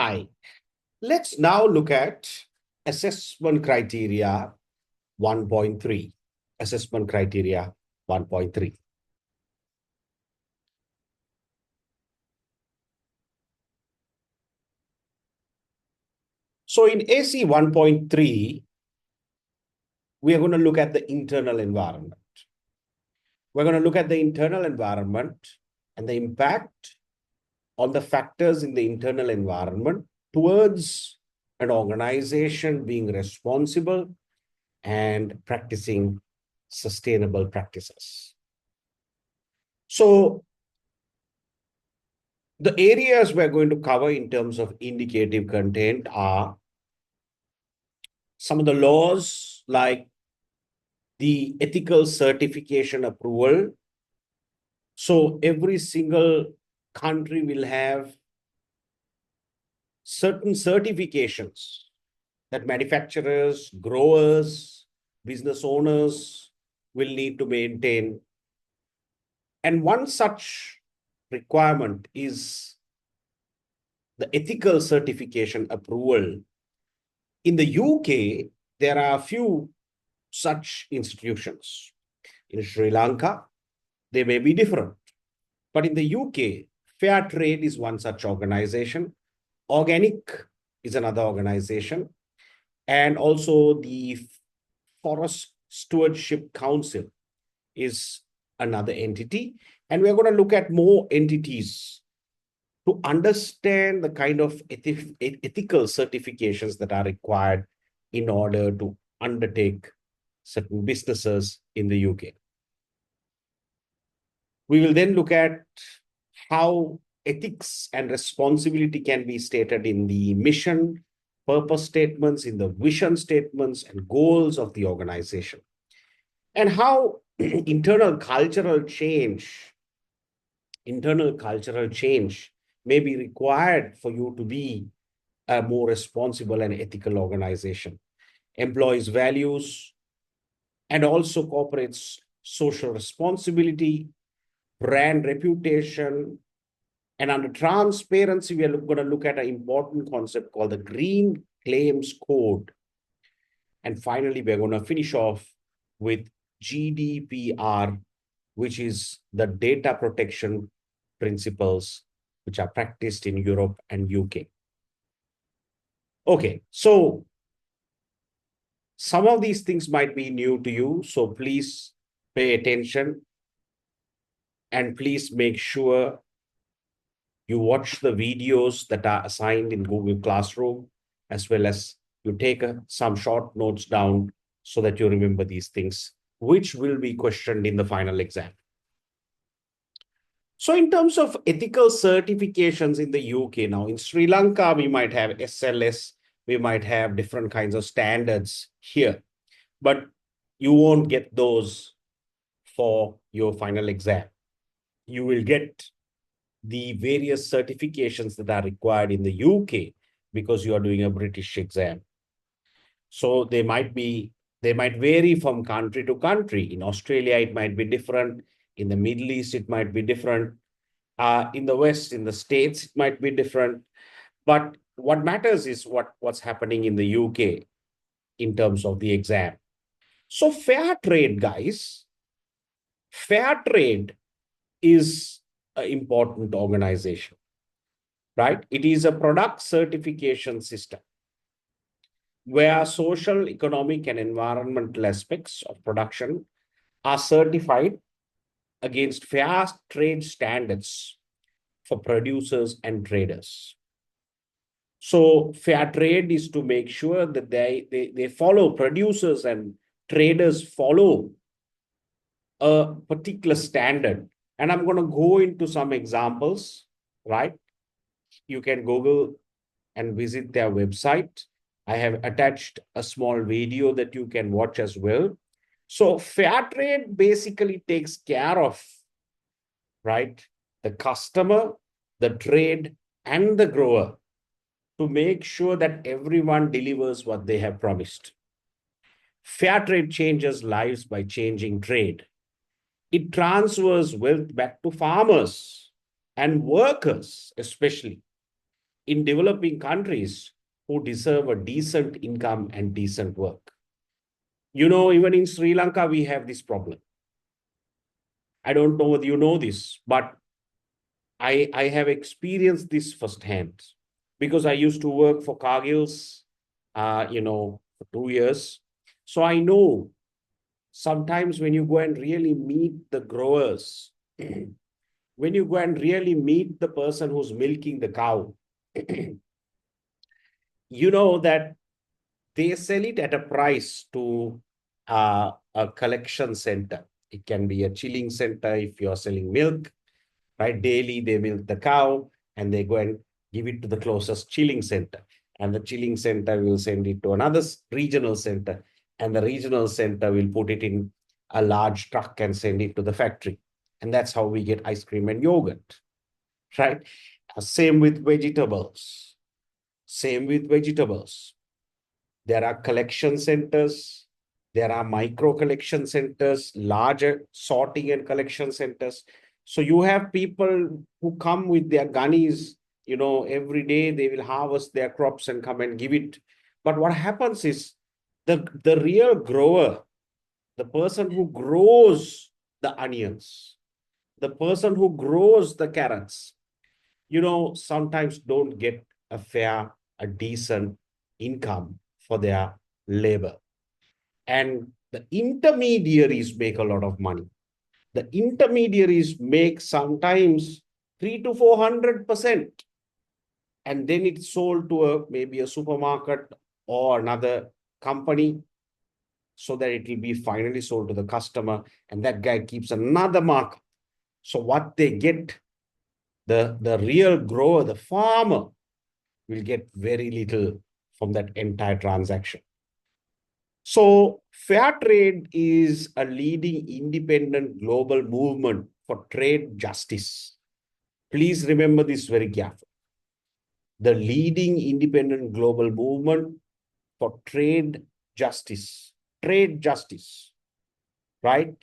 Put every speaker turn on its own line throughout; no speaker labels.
Hi. Let's now look at assessment criteria 1.3. Assessment criteria 1.3. So in AC 1.3, we are going to look at the internal environment. We're going to look at the internal environment and the impact on the factors in the internal environment towards an organization being responsible and practicing sustainable practices. So the areas we're going to cover in terms of indicative content are some of the laws like the ethical certification approval. So every single country will have certain certifications that manufacturers, growers, business owners will need to maintain. And one such requirement is the ethical certification approval. In the UK, there are a few such institutions. In Sri Lanka, they may be different. But in the UK, Fair Trade is one such organization. Organic is another organization. And also the Forest Stewardship Council is another entity. And we're going to look at more entities to understand the kind of ethical certifications that are required in order to undertake certain businesses in the UK. We will then look at how ethics and responsibility can be stated in the mission, purpose statements, in the vision statements and goals of the organization, and how internal cultural change may be required for you to be a more responsible and ethical organization, employs values, and also corporates social responsibility, brand reputation. And under transparency, we are going to look at an important concept called the Green Claims Code. And finally, we're going to finish off with GDPR, which is the data protection principles which are practiced in Europe and UK. Okay, so some of these things might be new to you, so please pay attention and please make sure you watch the videos that are assigned in Google Classroom, as well as you take some short notes down so that you remember these things, which will be questioned in the final exam. So in terms of ethical certifications in the UK now, in Sri Lanka, we might have SLS, we might have different kinds of standards here, but you won't get those for your final exam. You will get the various certifications that are required in the UK because you are doing a British exam. So they might vary from country to country. In Australia, it might be different. In the Middle East, it might be different. In the West, in the States, it might be different. But what matters is what's happening in the UK in terms of the exam. So Fair Trade, guys, Fair Trade is an important organization, right? It is a product certification system where social, economic, and environmental aspects of production are certified against fair trade standards for producers and traders. So fair trade is to make sure that they follow, producers and traders follow a particular standard. And I'm going to go into some examples, right? You can Google and visit their website. I have attached a small video that you can watch as well. So fair trade basically takes care of, right, the customer, the trade, and the grower to make sure that everyone delivers what they have promised. Fair trade changes lives by changing trade. It transfers wealth back to farmers and workers, especially. in developing countries who deserve a decent income and decent work. Even in Sri Lanka, we have this problem. I don't know whether you know this, but I have experienced this firsthand because I used to work for Cargill's, for 2 years. So I know sometimes when you go and really meet the growers, when you go and really meet the person who's milking the cow, you know that they sell it at a price to a collection center. It can be a chilling center if you're selling milk, right? Daily they milk the cow and they go and give it to the closest chilling center. And the chilling center will send it to another regional center. And the regional center will put it in a large truck and send it to the factory. And that's how we get ice cream and yogurt, right? Same with vegetables. Same with vegetables. There are collection centers. There are micro collection centers, larger sorting and collection centers. So you have people who come with their gunnies, every day they will harvest their crops and come and give it. But what happens is the real grower, the person who grows the onions, the person who grows the carrots, sometimes don't get a decent income for their labor. And the intermediaries make a lot of money. The intermediaries make sometimes 300 to 400%. And then it's sold to maybe a supermarket or another company so that it will be finally sold to the customer. And that guy keeps another markup. So what they get, the real grower, the farmer, will get very little from that entire transaction. So fair trade is a leading independent global movement for trade justice. Please remember this very carefully. The leading independent global movement for trade justice, right?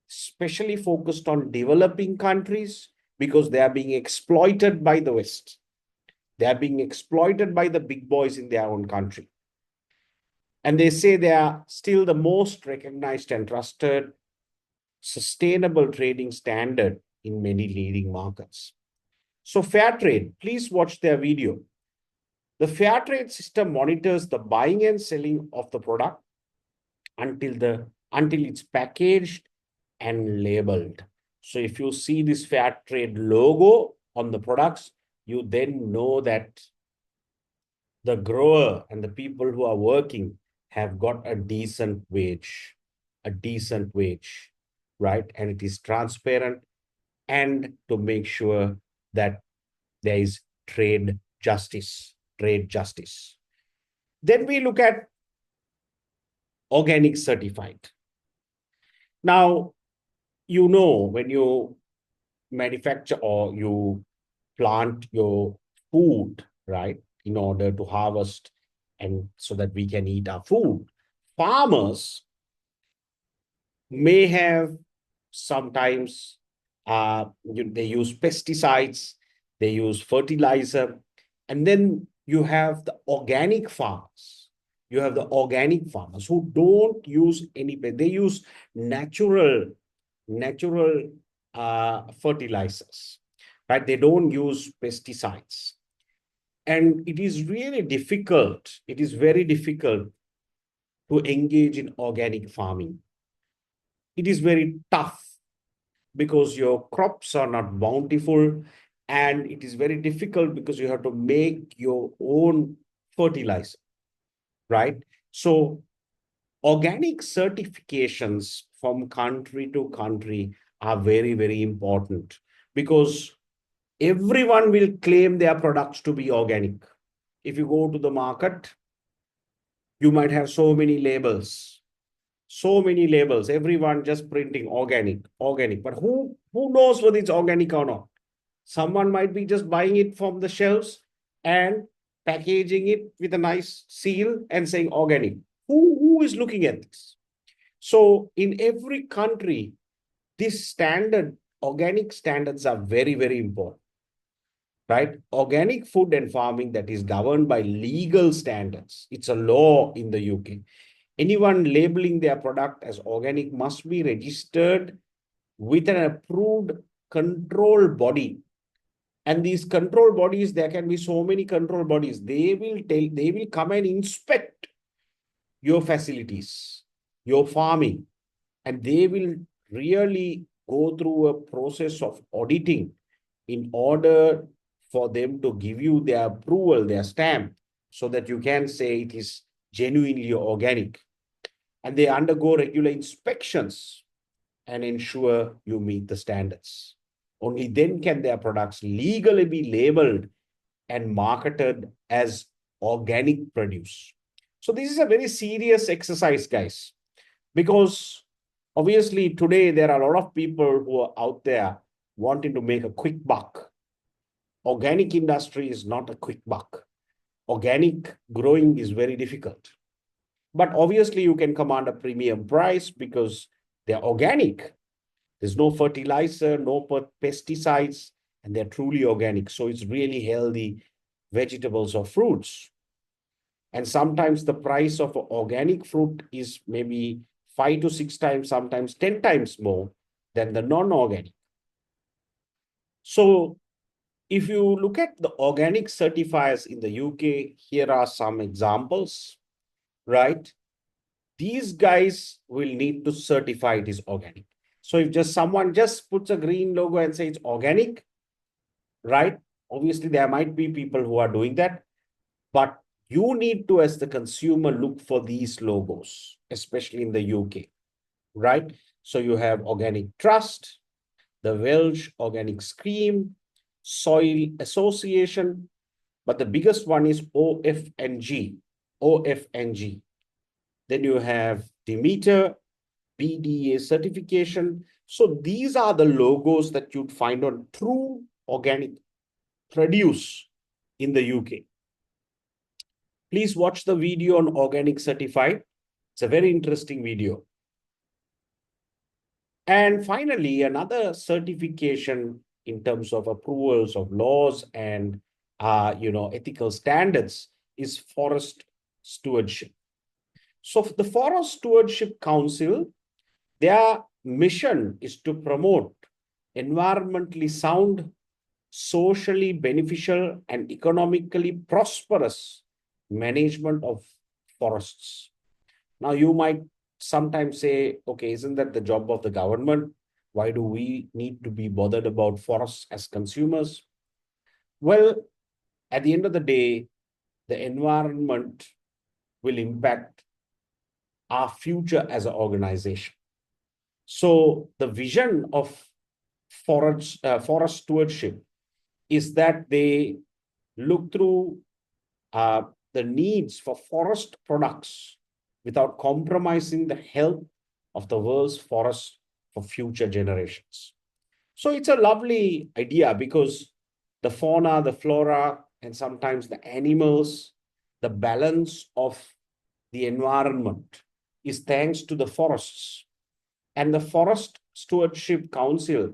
Especially focused on developing countries because they are being exploited by the West. They are being exploited by the big boys in their own country. And they say they are still the most recognized and trusted sustainable trading standard in many leading markets. So fair trade, please watch their video. The fair trade system monitors the buying and selling of the product until it's packaged and labeled. So if you see this fair trade logo on the products, you then know that the grower and the people who are working have got a decent wage, right? And it is transparent, and to make sure that there is trade justice. Then we look at organic certified. Now, when you manufacture or you plant your food, right, in order to harvest and so that we can eat our food, farmers may have sometimes they use pesticides, they use fertilizer, and then you have the organic farmers. You have the organic farmers who don't use any, they use natural fertilizers, right? They don't use pesticides. And it is really difficult. It is very difficult to engage in organic farming. It is very tough because your crops are not bountiful, and it is very difficult because you have to make your own fertilizer, right? So organic certifications from country to country are very, very important because everyone will claim their products to be organic. If you go to the market, you might have so many labels, everyone just printing organic. But who knows whether it's organic or not? Someone might be just buying it from the shelves and packaging it with a nice seal and saying organic. Who is looking at this? So in every country, this organic standards are very, very important. right? Organic food and farming that is governed by legal standards. It's a law in the UK. Anyone labeling their product as organic must be registered with an approved control body. And these control bodies, there can be so many control bodies. They will come and inspect your facilities, your farming, and they will really go through a process of auditing in order for them to give you their approval, their stamp, so that you can say it is genuinely organic. And they undergo regular inspections and ensure you meet the standards. Only then can their products legally be labeled and marketed as organic produce. So this is a very serious exercise, guys, because obviously today there are a lot of people who are out there wanting to make a quick buck. Organic industry is not a quick buck. Organic growing is very difficult. But obviously you can command a premium price because they're organic. There's no fertilizer, no pesticides, and they're truly organic. So it's really healthy vegetables or fruits. And sometimes the price of organic fruit is maybe 5 to 6 times, sometimes 10 times more than the non-organic. So if you look at the organic certifiers in the UK, here are some examples, right? These guys will need to certify it is organic. So if just someone just puts a green logo and says it's organic, right? Obviously, there might be people who are doing that, but you need to, as the consumer, look for these logos, especially in the UK, right? So you have Organic Trust, the Welsh Organic Scheme, Soil Association, but the biggest one is OFNG, OFNG. Then you have Demeter, BDA certification. So these are the logos that you'd find on true organic produce in the UK. Please watch the video on organic certified. It's a very interesting video. And finally, another certification in terms of approvals of laws and ethical standards is forest stewardship. So the Forest Stewardship Council, their mission is to promote environmentally sound, socially beneficial, and economically prosperous management of forests. Now, you might sometimes say, okay, isn't that the job of the government? Why do we need to be bothered about forests as consumers? Well, at the end of the day, the environment will impact our future as an organization. So the vision of forest stewardship is that they look through the needs for forest products without compromising the health of the world's forests for future generations. So it's a lovely idea because the fauna, the flora, and sometimes the animals, the balance of the environment is thanks to the forests. And the Forest Stewardship Council,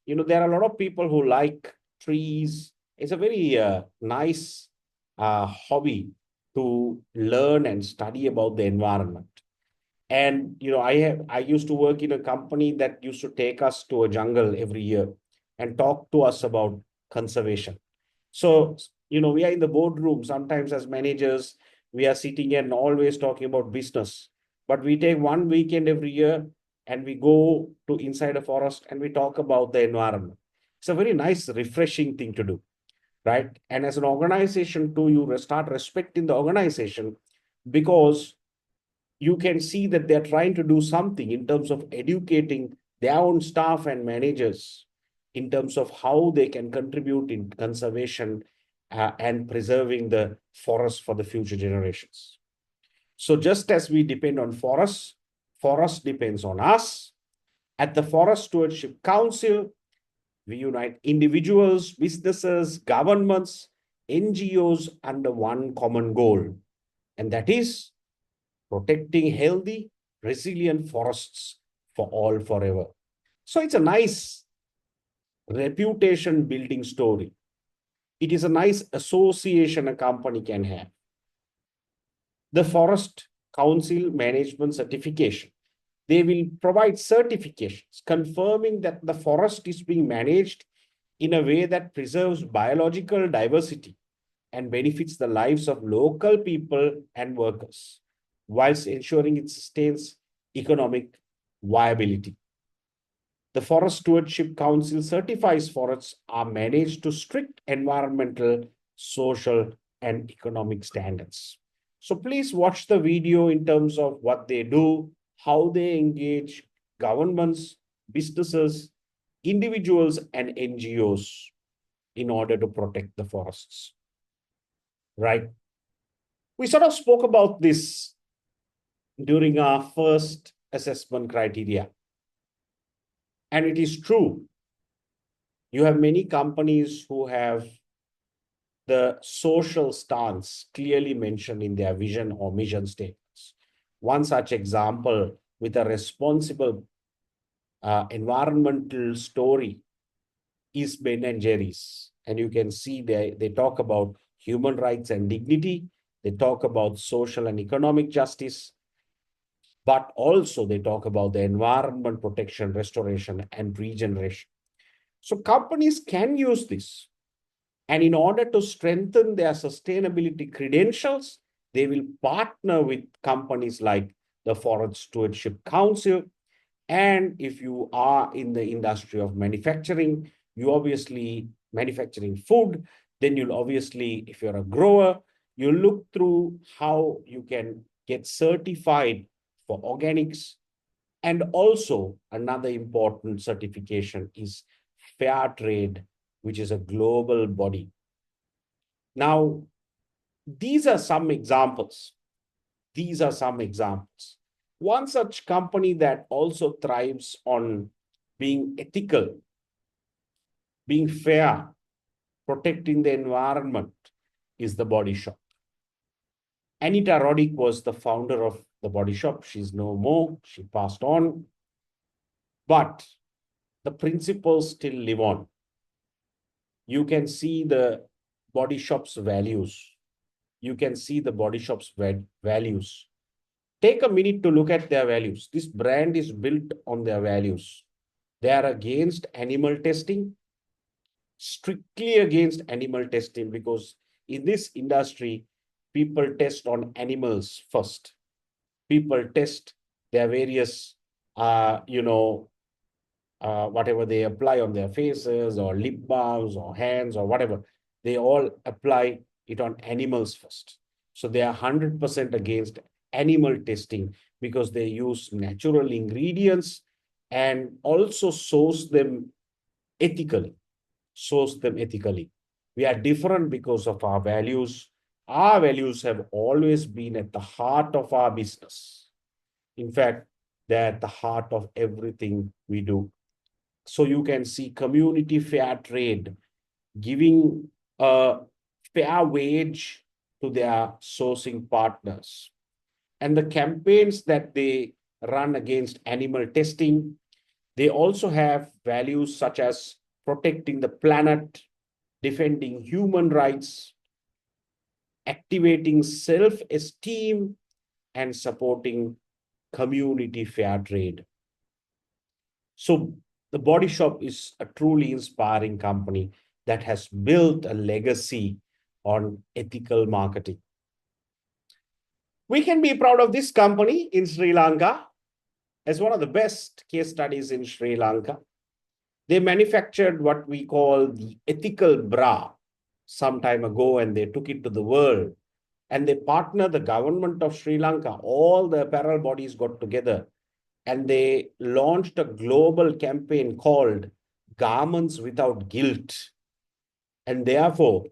there are a lot of people who like trees. It's a very nice hobby to learn and study about the environment. And I used to work in a company that used to take us to a jungle every year and talk to us about conservation. So we are in the boardroom sometimes as managers. We are sitting and always talking about business, but we take one weekend every year and we go to inside a forest and we talk about the environment. It's a very nice, refreshing thing to do, right? And as an organization too, you start respecting the organization because you can see that they're trying to do something in terms of educating their own staff and managers in terms of how they can contribute in conservation and preserving the forest for the future generations. So just as we depend on forests, forest depends on us. At the Forest Stewardship Council, we unite individuals, businesses, governments, NGOs under one common goal, and that is protecting healthy, resilient forests for all forever. So it's a nice reputation building story. It is a nice association a company can have. The Forest Council Management Certification. They will provide certifications confirming that the forest is being managed in a way that preserves biological diversity and benefits the lives of local people and workers, whilst ensuring it sustains economic viability. The Forest Stewardship Council certifies forests are managed to strict environmental, social, and economic standards. So please watch the video in terms of what they do, how they engage governments, businesses, individuals, and NGOs in order to protect the forests, right? We sort of spoke about this during our first assessment criteria. And it is true. You have many companies who have the social stance clearly mentioned in their vision or mission statements. One such example with a responsible environmental story is Ben and Jerry's. And you can see they talk about human rights and dignity. They talk about social and economic justice, but also they talk about the environment protection, restoration, and regeneration. So companies can use this. And in order to strengthen their sustainability credentials, they will partner with companies like the Forest Stewardship Council. And if you are in the industry of manufacturing, you obviously manufacturing food, then you'll obviously, if you're a grower, you look through how you can get certified for organics. And also another important certification is Fair Trade, which is a global body. Now, these are some examples. These are some examples. One such company that also thrives on being ethical, being fair, protecting the environment is the Body Shop. Anita Roddick was the founder of the Body Shop. She's no more. She passed on. But the principles still live on. You can see the Body Shop's values. You can see the Body Shop's values. Take a minute to look at their values. This brand is built on their values. They are against animal testing, strictly against animal testing, because in this industry, people test on animals first. People test their various, whatever they apply on their faces or lip balms or hands or whatever, they all apply it on animals first. So they are 100% against animal testing because they use natural ingredients and also source them ethically. We are different because of our values. Our values have always been at the heart of our business. In fact, they're at the heart of everything we do. So you can see community fair trade, giving a fair wage to their sourcing partners. And the campaigns that they run against animal testing, they also have values such as protecting the planet, defending human rights, activating self-esteem, and supporting community fair trade. So the Body Shop is a truly inspiring company that has built a legacy on ethical marketing. We can be proud of this company in Sri Lanka as one of the best case studies in Sri Lanka. They manufactured what we call the ethical bra some time ago, and they took it to the world. And they partnered the government of Sri Lanka. All the apparel bodies got together and they launched a global campaign called Garments Without Guilt. And therefore,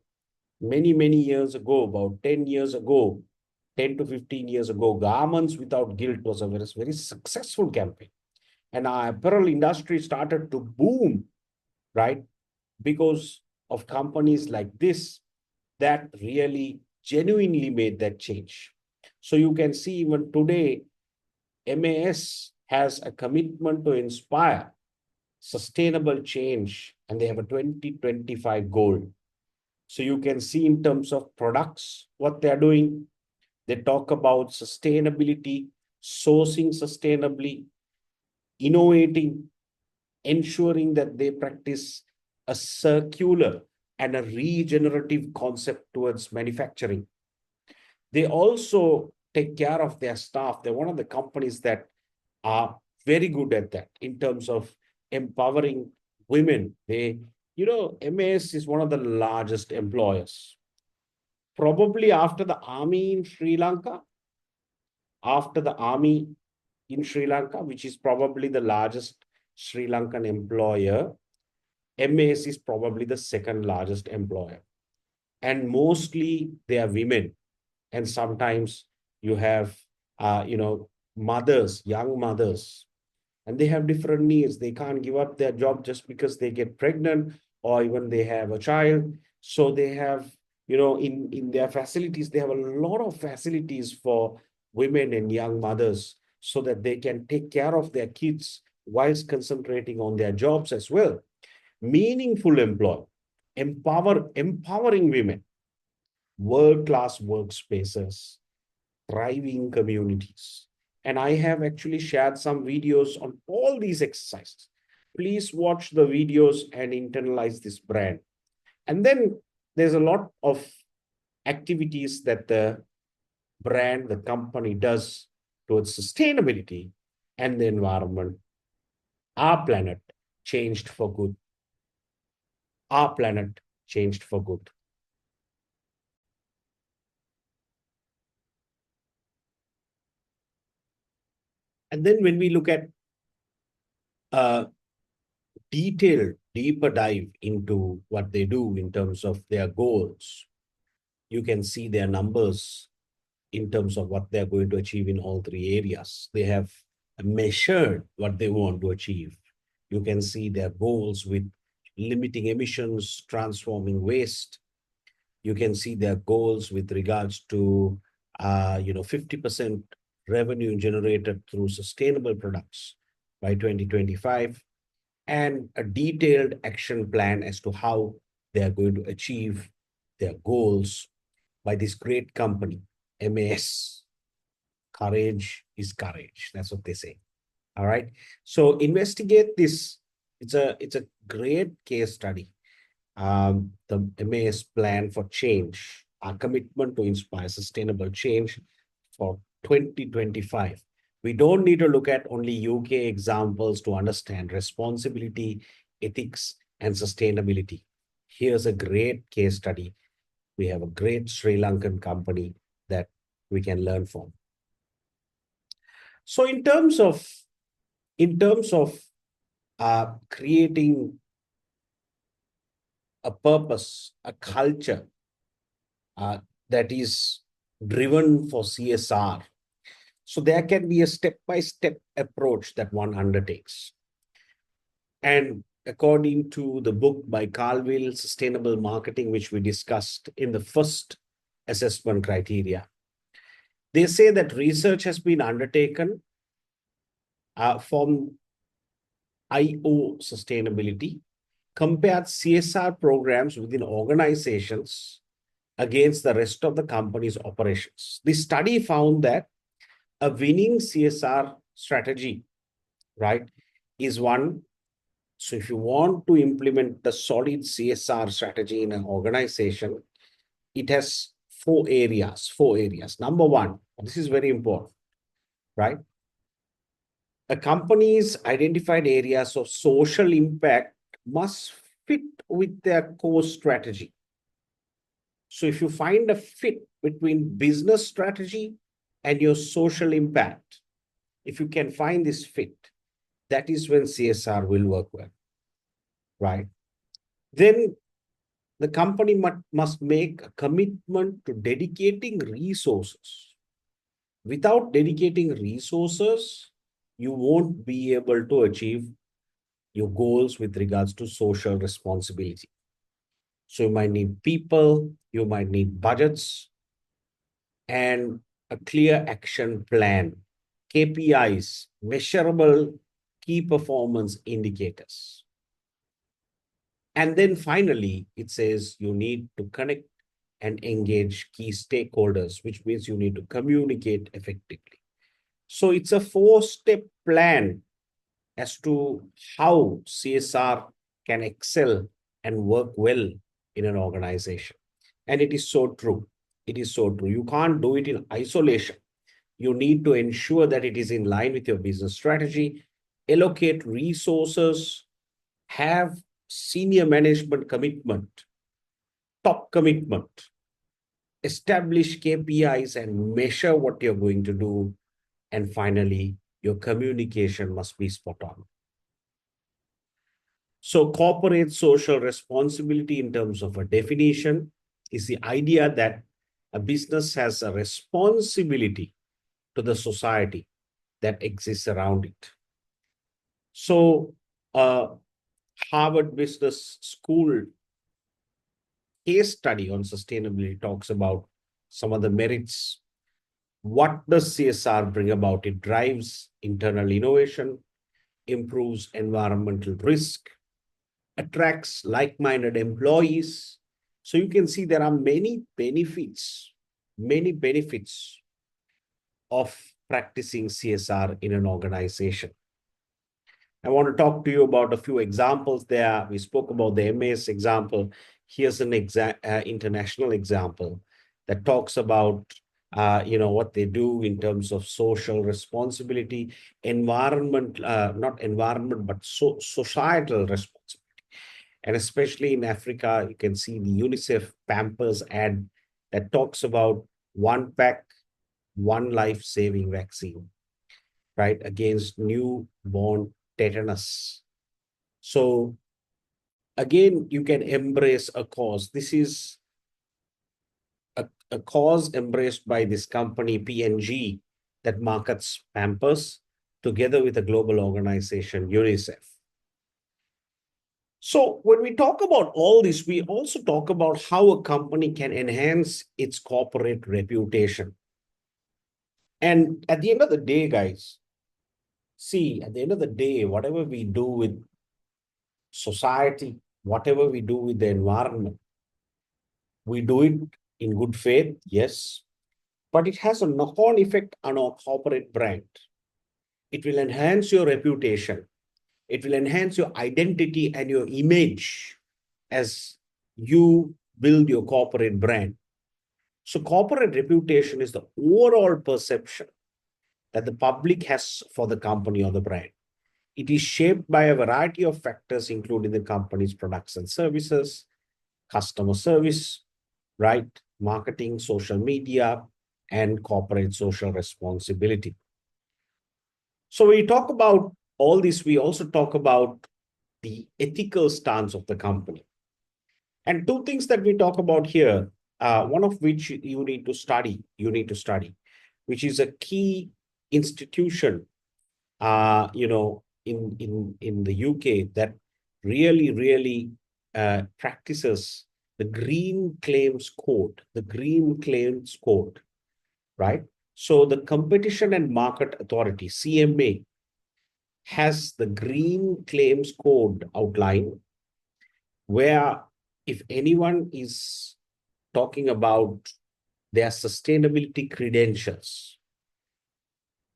many, many years ago, about 10 years ago, 10 to 15 years ago, Garments Without Guilt was a very, very successful campaign. And our apparel industry started to boom, right? Because of companies like this that really genuinely made that change. So you can see even today, MAS has a commitment to inspire sustainable change, and they have a 2025 goal. So you can see in terms of products, what they're doing. They talk about sustainability, sourcing sustainably, innovating, ensuring that they practice a circular and a regenerative concept towards manufacturing. They also take care of their staff. They're one of the companies that are very good at that in terms of empowering women. MAS is one of the largest employers. Probably after the army in Sri Lanka, which is probably the largest Sri Lankan employer, MAS is probably the second largest employer. And mostly they are women. And sometimes you have, mothers, young mothers, and they have different needs. They can't give up their job just because they get pregnant or even they have a child. So they have, in their facilities, they have a lot of facilities for women and young mothers so that they can take care of their kids whilst concentrating on their jobs as well. Meaningful employment, empowering women, world-class workspaces, thriving communities. And I have actually shared some videos on all these exercises. Please watch the videos and internalize this brand. And then there's a lot of activities that the brand, the company does towards sustainability and the environment. Our planet changed for good. Our planet changed for good. And then when we look at a detailed, deeper dive into what they do in terms of their goals, you can see their numbers in terms of what they're going to achieve in all three areas. They have measured what they want to achieve. You can see their goals with limiting emissions, transforming waste. You can see their goals with regards to 50% revenue generated through sustainable products by 2025, and a detailed action plan as to how they are going to achieve their goals by this great company, MAS. Courage is courage. That's what they say. All right. So investigate this. It's a great case study. The MAS plan for change, our commitment to inspire sustainable change for 2025. We don't need to look at only UK examples to understand responsibility, ethics, and sustainability. Here's a great case study. We have a great Sri Lankan company that we can learn from. So in terms of creating a purpose, a culture that is driven for CSR, so there can be a step-by-step approach that one undertakes. And according to the book by Carlville, Sustainable Marketing, which we discussed in the first assessment criteria, they say that research has been undertaken from IO sustainability, compared CSR programs within organizations against the rest of the company's operations. The study found that a winning CSR strategy, right, is one. So if you want to implement the solid CSR strategy in an organization, it has four areas. Number one, this is very important, right? A company's identified areas of social impact must fit with their core strategy. So if you find a fit between business strategy and your social impact, if you can find this fit, that is when CSR will work well, right? Then the company must make a commitment to dedicating resources. Without dedicating resources, you won't be able to achieve your goals with regards to social responsibility. So you might need people, you might need budgets, and a clear action plan, KPIs, measurable key performance indicators. And then finally, it says you need to connect and engage key stakeholders, which means you need to communicate effectively. So it's a 4-step plan as to how CSR can excel and work well in an organization. And it is so true. It is so true. You can't do it in isolation. You need to ensure that it is in line with your business strategy, allocate resources, have senior management commitment, top commitment, establish KPIs and measure what you're going to do. And finally, your communication must be spot on. So corporate social responsibility in terms of a definition is the idea that a business has a responsibility to the society that exists around it. So Harvard Business School case study on sustainability talks about some of the merits. What does CSR bring about? It drives internal innovation, improves environmental risk, attracts like-minded employees. So you can see there are many benefits of practicing CSR in an organization. I want to talk to you about a few examples there. We spoke about the MAS example. Here's an international example that talks about what they do in terms of social responsibility, environment, not environment, but societal responsibility. And especially in Africa, you can see the UNICEF Pampers ad that talks about one pack, one life-saving vaccine, right, against newborn tetanus. So again, you can embrace a cause. This is a cause embraced by this company, P&G, that markets Pampers together with a global organization, UNICEF. So when we talk about all this, we also talk about how a company can enhance its corporate reputation. And at the end of the day, guys, see, at the end of the day, whatever we do with society, whatever we do with the environment, we do it in good faith, yes, but it has a knock-on effect on our corporate brand. It will enhance your reputation. It will enhance your identity and your image as you build your corporate brand. So corporate reputation is the overall perception that the public has for the company or the brand. It is shaped by a variety of factors, including the company's products and services, customer service, right, marketing, social media, and corporate social responsibility. So when we talk about all this, we also talk about the ethical stance of the company. And two things that we talk about here, one of which you need to study, which is a key institution, in the UK that really practices the Green Claims Code, right? So the Competition and Market Authority, CMA, has the Green Claims Code outline, where if anyone is talking about their sustainability credentials,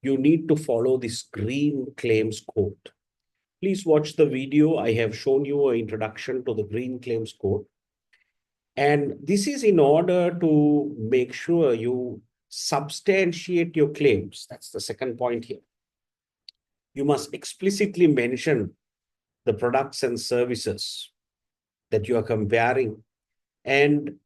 you need to follow this Green Claims Code. Please watch the video. I have shown you an introduction to the Green Claims Code. And this is in order to make sure you substantiate your claims. That's the second point here. You must explicitly mention the products and services that you are comparing and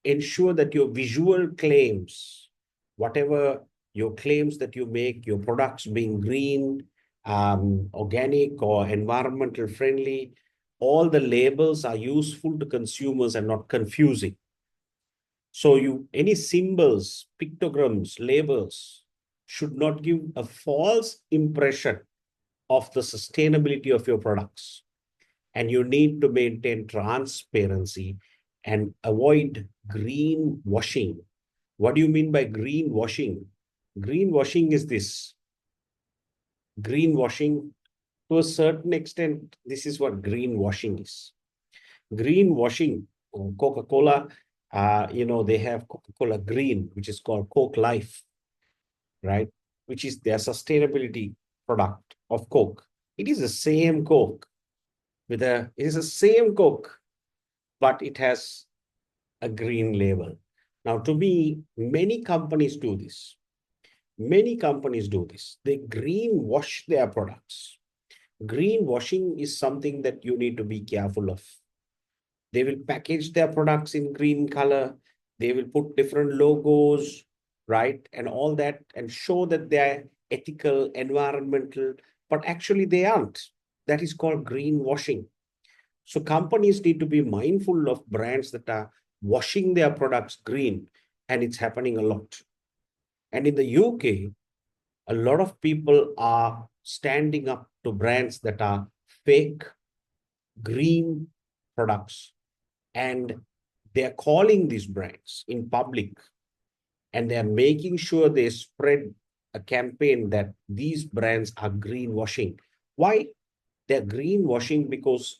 ensure that your visual claims, whatever your claims that you make, your products being green, organic or environmental friendly, all the labels are useful to consumers and not confusing. So any symbols, pictograms, labels should not give a false impression of the sustainability of your products. And you need to maintain transparency and avoid greenwashing. What do you mean by greenwashing? Greenwashing is this. Greenwashing, to a certain extent, this is what greenwashing is. Greenwashing. Coca-Cola, they have Coca-Cola Green, which is called Coke Life, right? Which is their sustainability product of Coke. It is the same Coke it is the same Coke, but it has a green label. Now, to me, many companies do this. Many companies do this. They greenwash their products. Greenwashing is something that you need to be careful of. They will package their products in green color. They will put different logos, right? And all that, and show that they're ethical, environmental, but actually they aren't. That is called greenwashing. So companies need to be mindful of brands that are washing their products green, and it's happening a lot. And in the UK, a lot of people are standing up to brands that are fake green products, and they're calling these brands in public, and they're making sure they spread a campaign that these brands are greenwashing. Why? They're greenwashing because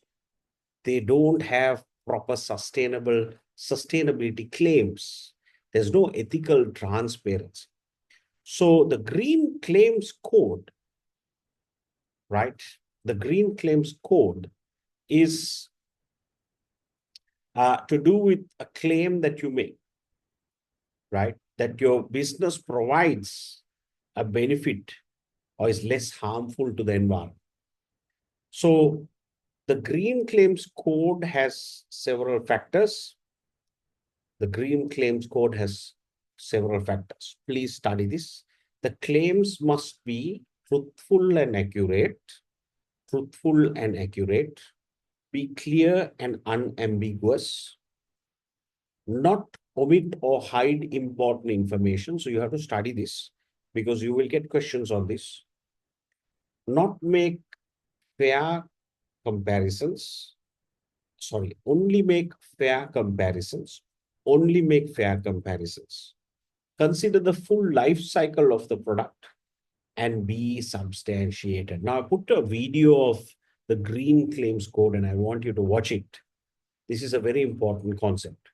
they don't have proper sustainability claims. There's no ethical transparency. So the Green Claims Code, right? The Green Claims Code is to do with a claim that you make, right? That your business provides a benefit or is less harmful to the environment. So the Green Claims Code has several factors. The Green Claims Code has several factors. Please study this. The claims must be truthful and accurate, be clear and unambiguous, not omit or hide important information. So you have to study this because you will get questions on this. Not make fair comparisons. Sorry, only make fair comparisons. Only make fair comparisons. Consider the full life cycle of the product and be substantiated. Now, I put a video of the Green Claims Code and I want you to watch it. This is a very important concept.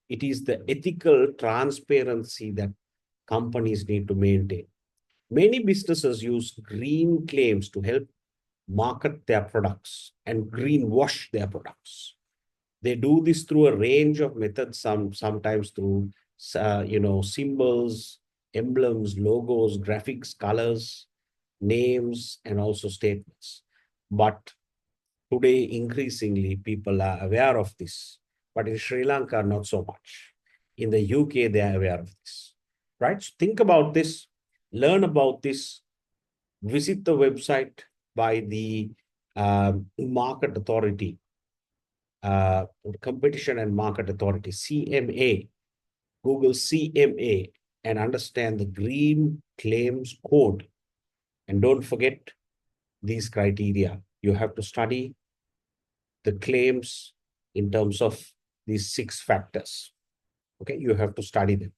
It is the ethical transparency that companies need to maintain. Many businesses use green claims to help market their products and greenwash their products. They do this through a range of methods, sometimes through symbols, emblems, logos, graphics, colors, names, and also statements. But today, increasingly, people are aware of this. But in Sri Lanka, not so much. In the UK, they are aware of this. Right? So think about this, learn about this, visit the website by the market authority, Competition and Market Authority, CMA. Google CMA and understand the Green Claims Code. And don't forget these criteria. You have to study the claims in terms of these 6 factors. Okay, you have to study them.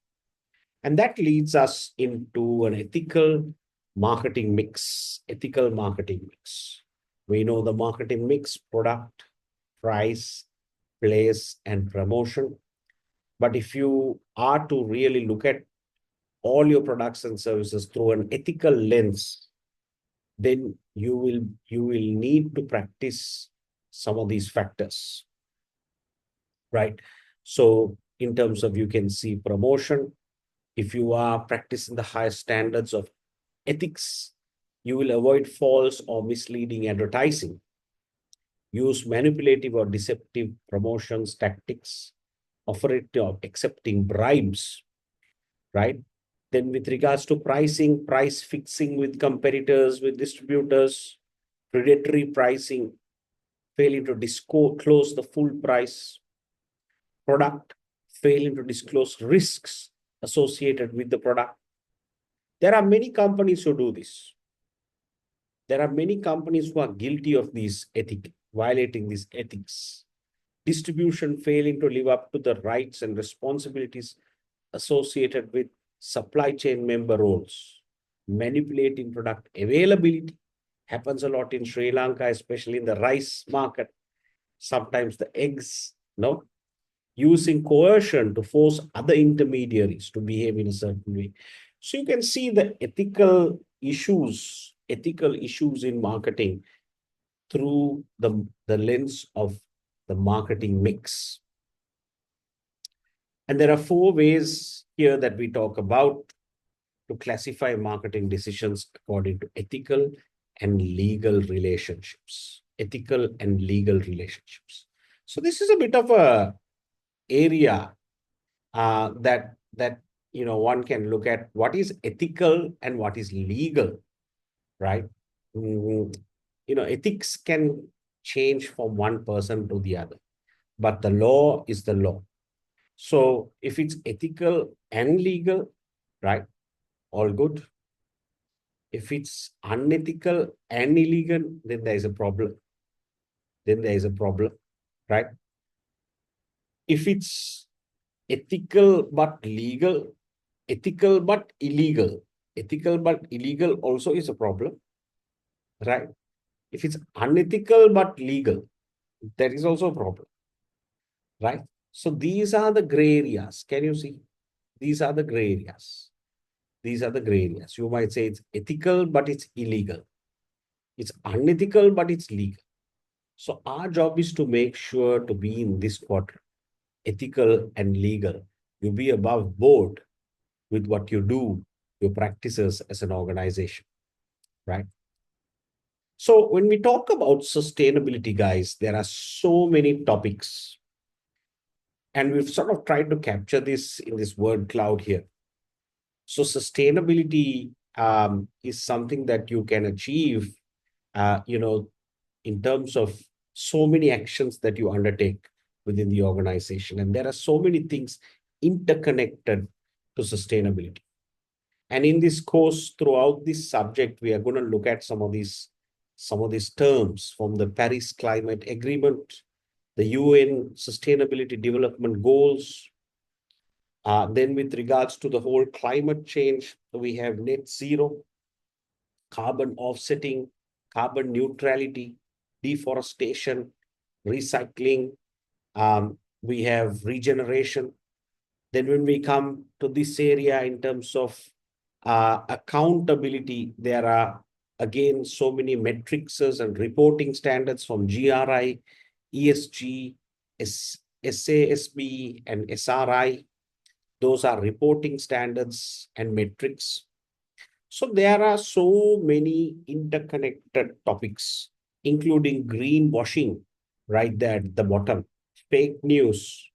And that leads us into an ethical marketing mix. Ethical marketing mix. We know the marketing mix: product, price, place, and promotion. But if you are to really look at all your products and services through an ethical lens, then you will need to practice some of these factors, right? So in terms of, you can see promotion, if you are practicing the highest standards of ethics, you will avoid false or misleading advertising, use manipulative or deceptive promotions tactics, authority of accepting bribes, right? Then with regards to pricing, price fixing with competitors, with distributors, predatory pricing, failing to disclose the full price, product, failing to disclose risks associated with the product. There are many companies who do this. There are many companies who are guilty of these ethics, violating these ethics. Distribution, failing to live up to the rights and responsibilities associated with supply chain member roles. Manipulating product availability happens a lot in Sri Lanka, especially in the rice market. sometimes the eggs, no, using coercion to force other intermediaries to behave in a certain way. So you can see the ethical issues in marketing through the lens of the marketing mix. And there are 4 ways here that we talk about to classify marketing decisions according to ethical and legal relationships. Ethical and legal relationships. So this is a bit of a area that one can look at what is ethical and what is legal, right? Mm, ethics can change from one person to the other, but the law is the law. So if it's ethical and legal, right, all good. If it's unethical and illegal, then there is a problem. Right? If it's ethical but legal, ethical but illegal, ethical but illegal also is a problem, right? If it's unethical but legal, that is also a problem, right? So these are the gray areas. Can you see? These are the gray areas. These are the gray areas. You might say it's ethical, but it's illegal. It's unethical, but it's legal. So our job is to make sure to be in this quadrant, ethical and legal. You be above board with what you do, your practices as an organization, right? So when we talk about sustainability, guys, there are so many topics. And we've sort of tried to capture this in this word cloud here. So sustainability is something that you can achieve, in terms of so many actions that you undertake within the organization. And there are so many things interconnected to sustainability. And in this course, throughout this subject, we are going to look at some of these terms from the Paris Climate Agreement, the UN Sustainability Development Goals. Then with regards to the whole climate change, we have net zero, carbon offsetting, carbon neutrality, deforestation, recycling. We have regeneration. Then when we come to this area in terms of accountability, there are again so many metrics and reporting standards from GRI, ESG, SASB, and SRI. Those are reporting standards and metrics. So there are so many interconnected topics, including greenwashing right there at the bottom, fake news.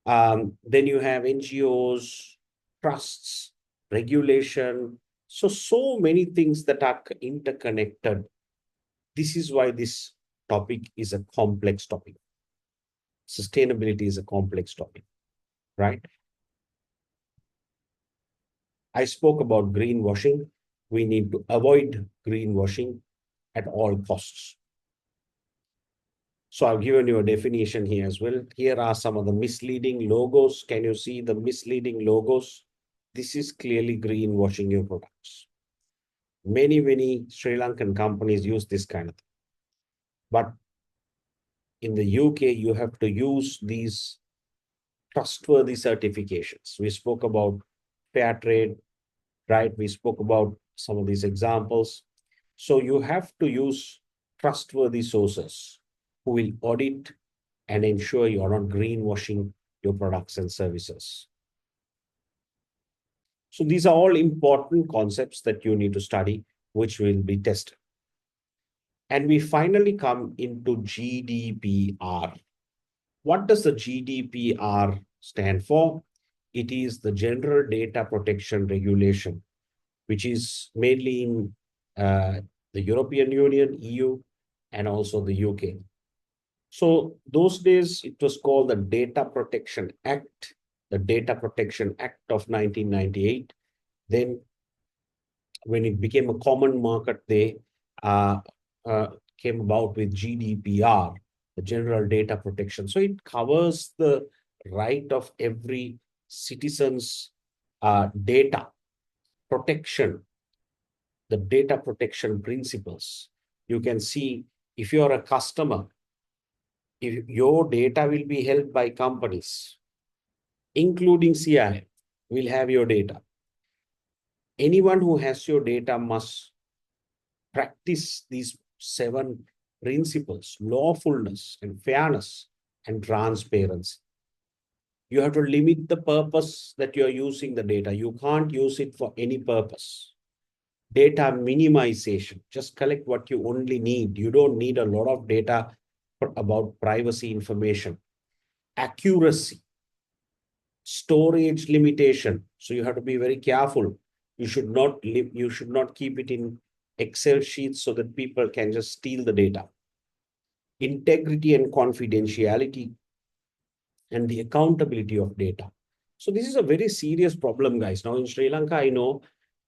Then you have NGOs, trusts, regulation. So many things that are interconnected. This is why this topic is a complex topic. Sustainability is a complex topic, right? I spoke about greenwashing. We need to avoid greenwashing at all costs. So I've given you a definition here as well. Here are some of the misleading logos. Can you see the misleading logos? This is clearly greenwashing your products. Many Sri Lankan companies use this kind of thing. But in the UK, you have to use these trustworthy certifications. We spoke about fair trade, right? We spoke about some of these examples. So you have to use trustworthy sources who will audit and ensure you're not greenwashing your products and services. So these are all important concepts that you need to study, which will be tested. And we finally come into GDPR. What does the GDPR stand for? It is the General Data Protection Regulation, which is mainly in the European Union, EU, and also the UK. So those days, it was called the Data Protection Act, the Data Protection Act of 1998. Then when it became a common market, they came about with GDPR, the General Data Protection. So it covers the right of every citizen's data protection, the data protection principles. You can see if you're a customer, if your data will be held by companies, including CIM, will have your data. Anyone who has your data must practice these 7 principles: lawfulness and fairness and transparency. You have to limit the purpose that you're using the data. You can't use it for any purpose. Data minimization, just collect what you only need. You don't need a lot of data about privacy information. Accuracy, storage limitation. So you have to be very careful. You should not keep it in Excel sheets so that people can just steal the data. Integrity and confidentiality, and the accountability of data. So this is a very serious problem, guys. Now in Sri Lanka, I know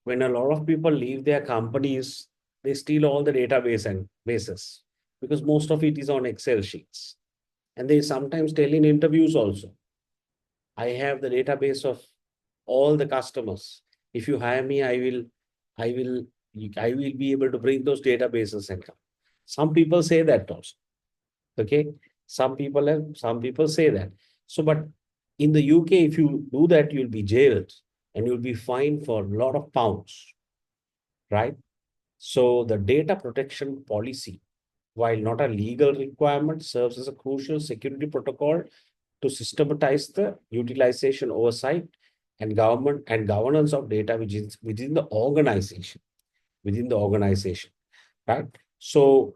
when a lot of people leave their companies, they steal all the database and bases because most of it is on Excel sheets. And they sometimes tell in interviews also, I have the database of all the customers. If you hire me, I will, I will be able to bring those databases and come. Some people say that also. Okay. Some people say that. So, but in the UK, if you do that, you'll be jailed and you'll be fined for a lot of pounds, right? So the data protection policy, while not a legal requirement, serves as a crucial security protocol to systematize the utilization, oversight, and government and governance of data which is within the organization, right? So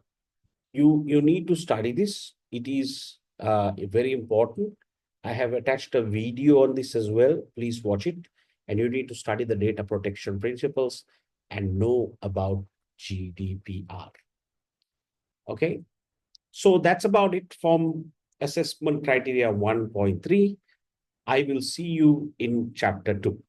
you need to study this. It is very important. I have attached a video on this as well. Please watch it. And you need to study the data protection principles and know about GDPR. Okay. So that's about it from assessment criteria 1.3. I will see you in chapter 2.